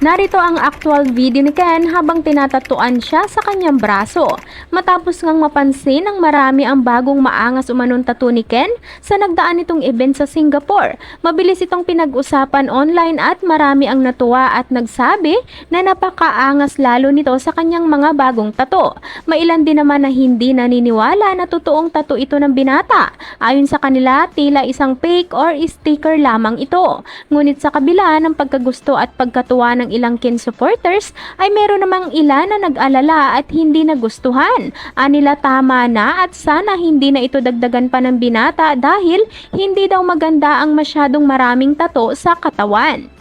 Narito ang actual video ni Ken habang tinatatuan siya sa kanyang braso. Matapos ngang mapansin ng marami ang bagong maangas umanong tattoo ni Ken sa nagdaan nitong event sa Singapore. Mabilis itong pinag-usapan online at marami ang natuwa at nagsabi na napakaangas lalo nito sa kanyang mga bagong tattoo. Mailan din naman na hindi naniniwala na totoong tattoo ito ng binata. Ayon sa kanila, tila isang fake or sticker lamang ito. Ngunit sa kabila ng pagkagusto at pagkatuwa ng ilang Ken supporters ay meron namang ilan na nag-alala at hindi nagustuhan. Anila tama na at sana hindi na ito dagdagan pa ng binata dahil hindi daw maganda ang masyadong maraming tato sa katawan.